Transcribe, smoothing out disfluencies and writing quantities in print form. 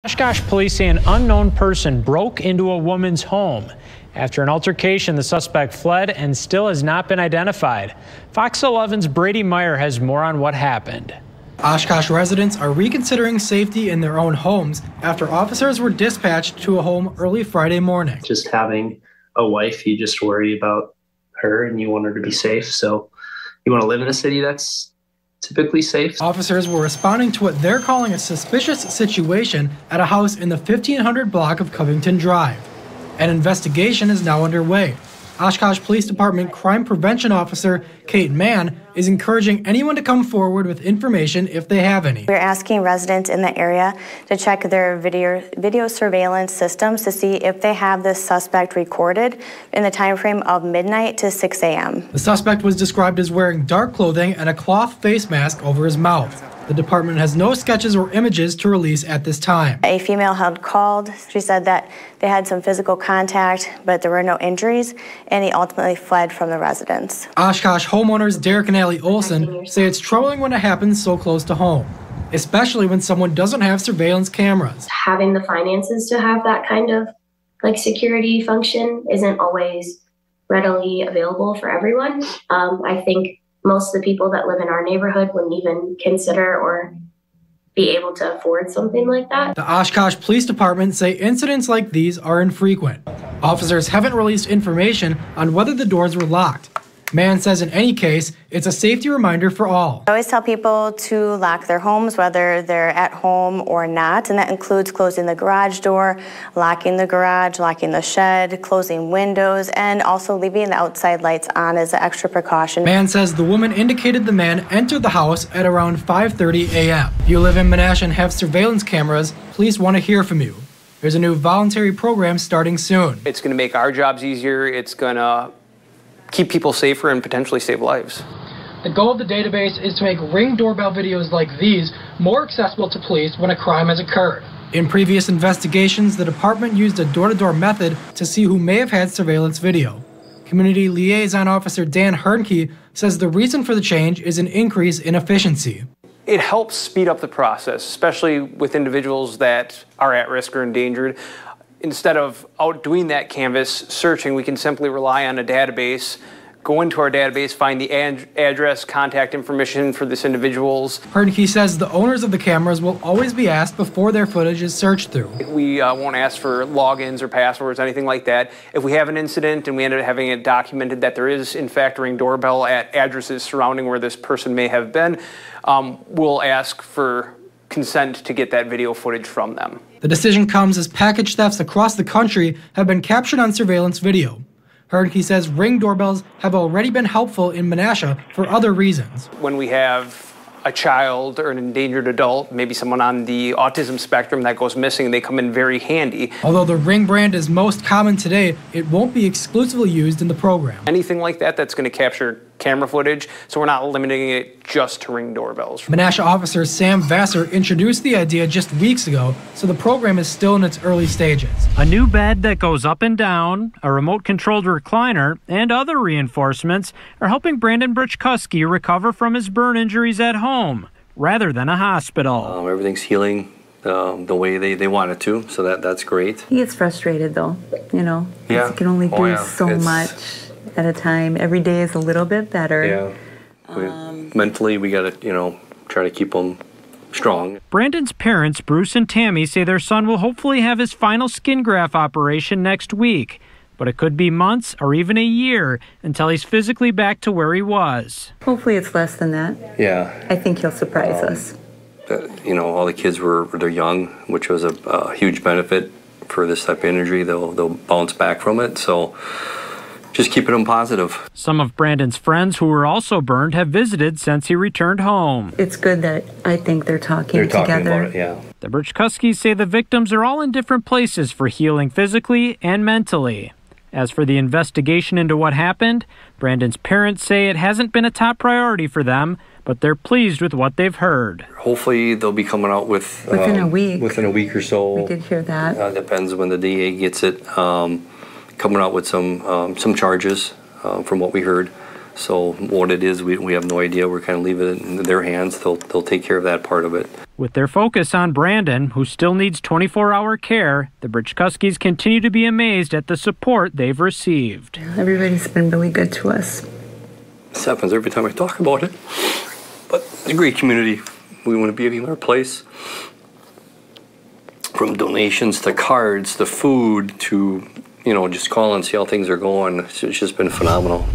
Oshkosh police say an unknown person broke into a woman's home. After an altercation, the suspect fled and still has not been identified. Fox 11's Brady Meyer has more on what happened. Oshkosh residents are reconsidering safety in their own homes after officers were dispatched to a home early Friday morning. Just having a wife, you just worry about her and you want her to be safe. So you want to live in a city that's typically safe. Officers were responding to what they're calling a suspicious situation at a house in the 1500 block of Covington Drive. An investigation is now underway. Oshkosh Police Department Crime Prevention Officer Kate Mann is encouraging anyone to come forward with information if they have any. We're asking residents in the area to check their video surveillance systems to see if they have this suspect recorded in the time frame of midnight to 6 a.m. The suspect was described as wearing dark clothing and a cloth face mask over his mouth. The department has no sketches or images to release at this time. A female had called. She said that they had some physical contact, but there were no injuries, and he ultimately fled from the residence. Oshkosh homeowners Derek and Olson say it's troubling when it happens so close to home, especially when someone doesn't have surveillance cameras. Having the finances to have that kind of security function isn't always readily available for everyone. I think most of the people that live in our neighborhood wouldn't even consider or be able to afford something like that. The Oshkosh Police Department say incidents like these are infrequent. Officers haven't released information on whether the doors were locked. Mann says in any case, it's a safety reminder for all. I always tell people to lock their homes, whether they're at home or not, and that includes closing the garage door, locking the garage, locking the shed, closing windows, and also leaving the outside lights on as an extra precaution. Mann says the woman indicated the man entered the house at around 5:30 a.m. If you live in Menasha and have surveillance cameras, police want to hear from you. There's a new voluntary program starting soon. It's going to make our jobs easier. It's going to keep people safer and potentially save lives. The goal of the database is to make Ring doorbell videos like these more accessible to police when a crime has occurred. In previous investigations, the department used a door-to-door method to see who may have had surveillance video. Community Liaison Officer Dan Hernke says the reason for the change is an increase in efficiency. It helps speed up the process, especially with individuals that are at risk or endangered. Instead of out doing that canvas searching, we can simply rely on a database, go into our database, find the address, contact information for this individuals. Hernke says the owners of the cameras will always be asked before their footage is searched through. We won't ask for logins or passwords, anything like that. If we have an incident and we end up having it documented that there is, in fact, a Ring doorbell at addresses surrounding where this person may have been, we'll ask for consent to get that video footage from them. The decision comes as package thefts across the country have been captured on surveillance video. Hernke says Ring doorbells have already been helpful in Menasha for other reasons. When we have a child or an endangered adult, maybe someone on the autism spectrum that goes missing, they come in very handy. Although the Ring brand is most common today, it won't be exclusively used in the program. Anything like that that's going to capture camera footage, so we're not limiting it just to Ring doorbells. Menasha officer Sam Vassar introduced the idea just weeks ago, so the program is still in its early stages. A new bed that goes up and down, a remote-controlled recliner, and other reinforcements are helping Brandon Brichkuski recover from his burn injuries at home, rather than a hospital. Everything's healing the way they want it to, so that's great. He gets frustrated, though, you know. Yeah. He can only do so much at a time. Every day is a little bit better. Yeah. Mentally, we got to, try to keep them strong. Brandon's parents, Bruce and Tammy, say their son will hopefully have his final skin graft operation next week, but it could be months or even a year until he's physically back to where he was. Hopefully it's less than that. Yeah. I think he'll surprise us. All the kids they're young, which was a huge benefit for this type of injury. They'll bounce back from it, so just keeping them positive. Some of Brandon's friends who were also burned have visited since he returned home. It's good that I think they're talking together. About it, yeah. The Brichkuskis say the victims are all in different places for healing physically and mentally. As for the investigation into what happened, Brandon's parents say it hasn't been a top priority for them, but they're pleased with what they've heard. Hopefully they'll be coming out with within a week. Within a week or so. We did hear that. Depends when the DA gets it. Coming out with some charges from what we heard. So what it is, we have no idea. We're kind of leaving it in their hands. They'll take care of that part of it. With their focus on Brandon, who still needs 24-hour care, the Britchkuskis continue to be amazed at the support they've received. Everybody's been really good to us. This happens every time I talk about it. But it's a great community. We want to be a better place. From donations to cards to food to, just call and see how things are going. It's just been phenomenal.